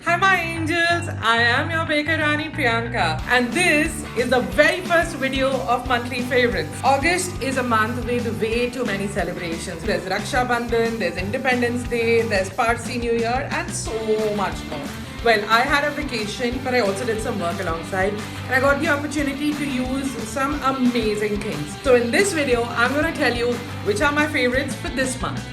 Hi, my angels. I am your baker Rani Priyanka, and this is the very first video of monthly favorites. August is a month with way too many celebrations. There's Raksha Bandhan, there's Independence Day, there's Parsi New Year, and so much more. Well, I had a vacation, but I also did some work alongside, and I got the opportunity to use some amazing things. So, in this video, I'm going to tell you which are my favorites for this month.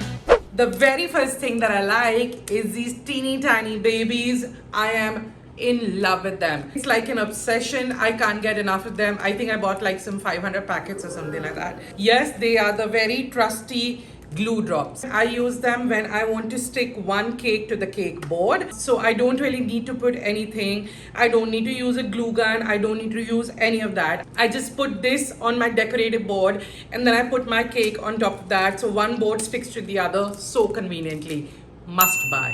The very first thing that I like is these teeny tiny babies. I am in love with them. It's like an obsession. I can't get enough of them. I think I bought like some 500 packets or something like that. Yes, they are the very trusty glue drops. I use them when I want to stick one cake to the cake board. So I don't really need to put anything. I don't need to use a glue gun. I don't need to use any of that. I just put this on my decorative board and then I put my cake on top of that. So one board sticks to the other so conveniently. Must buy.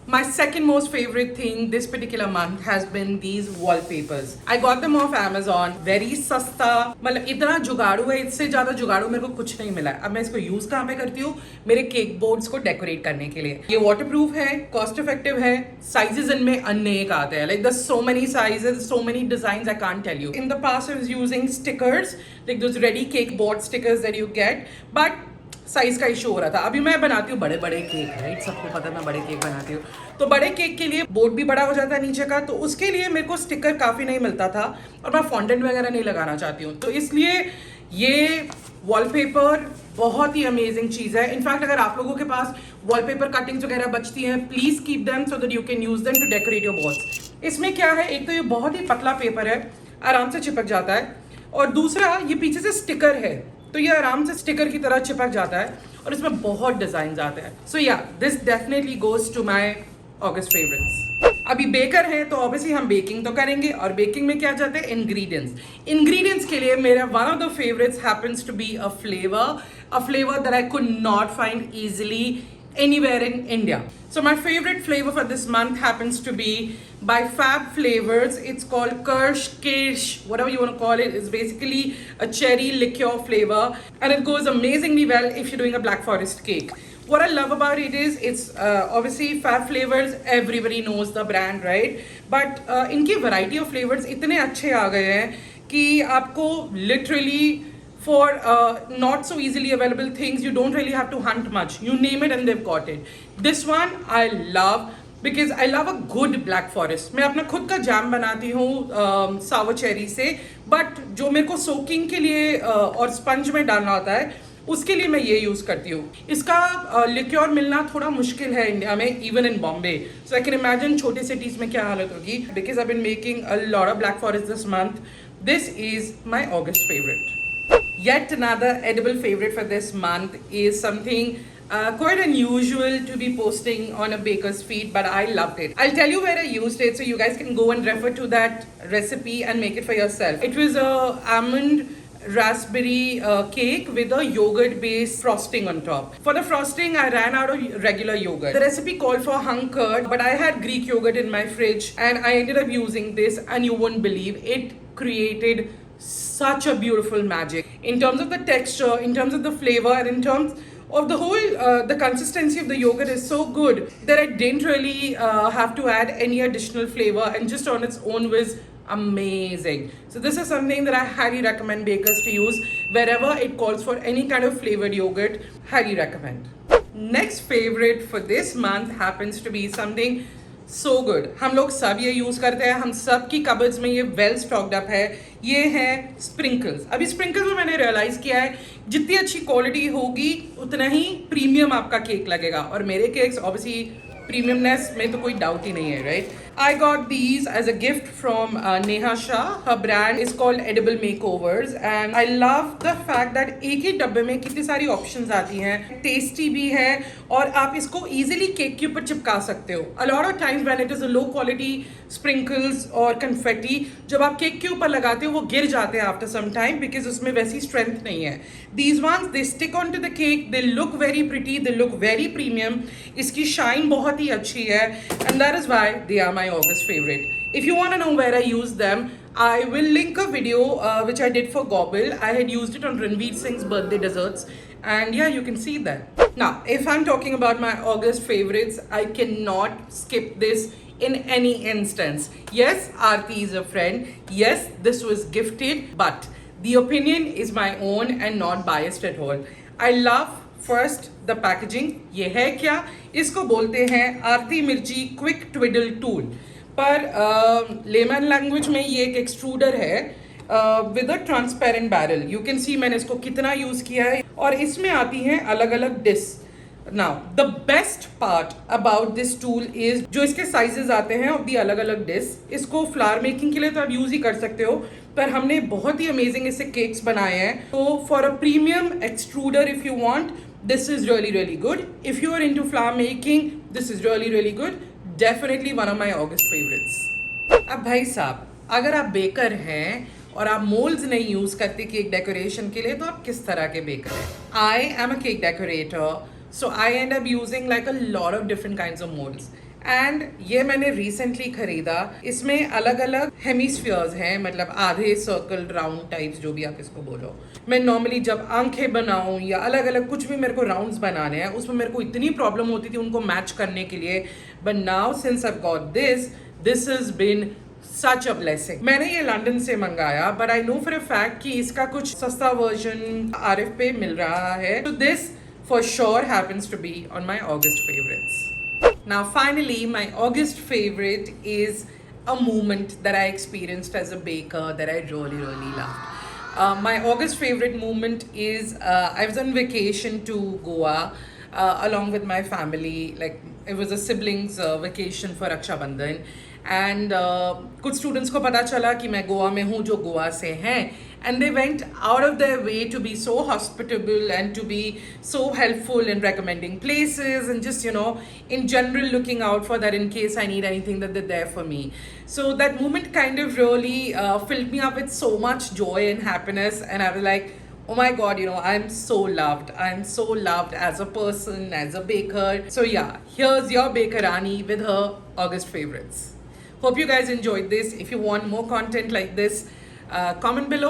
My second most favorite thing this particular month has been these wallpapers. I got them off Amazon. Very सस्ता, मतलब इतना जुगाड़ू है, इससे ज़्यादा जुगाड़ू मेरे को कुछ नहीं मिला। अब मैं इसको यूज़ कहाँ पे करती हूँ? मेरे केक बोर्ड्स को डेकोरेट करने के लिए। ये वाटरप्रूफ है, कॉस्ट इफेक्टिव है, साइजेस इनमें अनेक आते हैं। Like there's so many sizes, so many designs I can't tell you. In the past I was using stickers, like those ready cake board stickers that you get, but size का issue हो रहा था। अभी मैं बनाती हूँ बड़े बड़े केक, राइट? सबको पता है मैं बड़े केक बनाती हूँ, तो बड़े केक के लिए बोर्ड भी बड़ा हो जाता है नीचे का, तो उसके लिए मेरे को स्टिकर काफ़ी नहीं मिलता था और मैं फॉन्डेंट वगैरह नहीं लगाना चाहती हूँ, तो इसलिए ये वॉलपेपर बहुत ही अमेजिंग चीज़ है। इनफैक्ट अगर आप लोगों के पास वॉलपेपर कटिंग्स वगैरह बचती हैं, please keep them so that you can use them to decorate your boards. इसमें क्या है, एक तो ये बहुत ही पतला पेपर है, आराम से चिपक जाता है, और दूसरा ये पीछे से स्टिकर है, तो ये आराम से स्टिकर की तरह चिपक जाता है और इसमें बहुत डिजाइन आते हैं। सो या this definitely goes to my August favourites. अभी बेकर है तो ऑब्वियसली हम बेकिंग तो करेंगे, और बेकिंग में क्या चाहते हैं? इंग्रेडिएंट्स के लिए मेरा one of the favourites happens to be a flavour that I could not find easily anywhere in India. So my favorite flavor for this month happens to be by Fab Flavors. It's called Kirsch, whatever you want to call it. It's basically a cherry liqueur flavor, and it goes amazingly well if you're doing a Black Forest cake. What I love about it is it's obviously Fab Flavors, everybody knows the brand, right? But इनकी variety of flavors इतने अच्छे आ गए हैं कि आपको literally for not so easily available things, you don't really have to hunt much. You name it and they've got it. This one I love because I love a good Black Forest. मैं अपना खुद का jam बनाती हूँ sour cherry से, but जो मेरे को soaking के लिए और sponge में डालना होता है, उसके लिए मैं ये यूज़ करती हूँ। इसका लिक्योर मिलना थोड़ा मुश्किल है इंडिया में, even in Bombay. So I can imagine छोटे सिटीज़ में क्या हालत होगी। Because I been making a lot of black forest this month, this is my August favourite. Yet another edible favorite for this month is something quite unusual to be posting on a baker's feed, but I loved it. I'll tell you where I used it so you guys can go and refer to that recipe and make it for yourself. It was a almond raspberry cake with a yogurt based frosting on top. For the frosting I ran out of regular yogurt. The recipe called for hung curd, but I had Greek yogurt in my fridge and I ended up using this, and you won't believe it created such a beautiful magic in terms of the texture, in terms of the flavor, and in terms of the whole the consistency of the yogurt is so good that I didn't really have to add any additional flavor, and just on its own was amazing. So this is something that I highly recommend bakers to use wherever it calls for any kind of flavored yogurt. Highly recommend. Next favorite for this month happens to be something so good. हम लोग सब ये use करते हैं, हम सब की cupboards में ये वेल स्टॉक्ड अप है। ये है स्प्रिंकल्स। अभी स्प्रिंकल्स में मैंने रियलाइज़ किया है जितनी अच्छी क्वालिटी होगी उतना ही प्रीमियम आपका केक लगेगा, और मेरे केक्स ऑब्वियसली प्रीमियमनेस में तो कोई डाउट ही नहीं है, right? I got these as a gift from Neha Shah. Her brand is called Edible Makeovers, and I love the fact that एक ही डब्बे में कितनी सारी options आती हैं, टेस्टी भी है, और आप इसको easily केक के ऊपर चिपका सकते हो। A lot of times when it is a low quality sprinkles और confetti, जब आप केक के ऊपर लगाते हो वो गिर जाते हैं after some time because उसमें वैसी strength नहीं है। These ones they stick onto the cake, they look very pretty, they look very premium. इसकी shine बहुत ही अच्छी है, and that is why they are my August favorite. If you want to know where I use them, I will link a video which I did for Gobble. I had used it on Ranveer Singh's birthday desserts, and yeah, you can see that. Now, if I'm talking about my August favorites, I cannot skip this in any instance. Yes, Aarti is a friend. Yes, this was gifted, but the opinion is my own and not biased at all. I love first the packaging. ये है क्या? इसको बोलते हैं आरती मिर्ची quick ट्विडल tool, पर layman language में ये एक एक्सट्रूडर है with a transparent barrel. You can see मैंने इसको कितना यूज किया है, और इसमें आती हैं अलग अलग disc. Now, the best part about this tool is जो इसके sizes आते हैं of the अलग अलग डिस्क. इसको फ्लावर मेकिंग के लिए तो आप यूज ही कर सकते हो, पर हमने बहुत ही अमेजिंग इससे केक्स बनाए हैं. तो for a premium extruder if you want, this is really really good. If you are into flower making, this is really really good. Definitely one of my August favorites. अब भाई साहब, अगर आप baker हैं और आप मोल्ड्स नहीं use करते केक डेकोरेशन के लिए, तो आप किस तरह के बेकर हैं? I am a cake decorator, so I end up using like a lot of different kinds of molds. And ये मैंने रिसेंटली खरीदा. इसमें अलग अलग हेमिस्फीयर्स हैं, मतलब आधे सर्कल राउंड टाइप्स, जो भी आप इसको बोलो. मैं नॉर्मली जब आंखें बनाऊं या अलग अलग कुछ भी मेरे को राउंड्स बनाने हैं, उसमें मेरे को इतनी प्रॉब्लम होती थी उनको मैच करने के लिए. But now since I got this has been such a blessing. मैंने ये लंदन से मंगाया, but I know for a fact कि इसका कुछ सस्ता वर्जन RF पे मिल रहा है. तो this for sure happens to be on my August favorites. Now finally, my August favorite is a moment that I experienced as a baker that I really really loved. My August favorite moment is I was on vacation to Goa along with my family. Like it was a siblings vacation for Raksha Bandhan. And कुछ students को पता चला कि मैं गोवा में हूँ जो गोवा से हैं, and they went out of their way to be so hospitable and to be so helpful in recommending places and just, you know, in general looking out for that in case I need anything, that they're there for me. So that moment kind of really filled me up with so much joy and happiness, and I was like, oh my god, you know, I'm so loved. I'm so loved as a person, as a baker. So yeah, here's your Baker Rani with her August favorites. Hope you guys enjoyed this. If you want more content like this, comment below.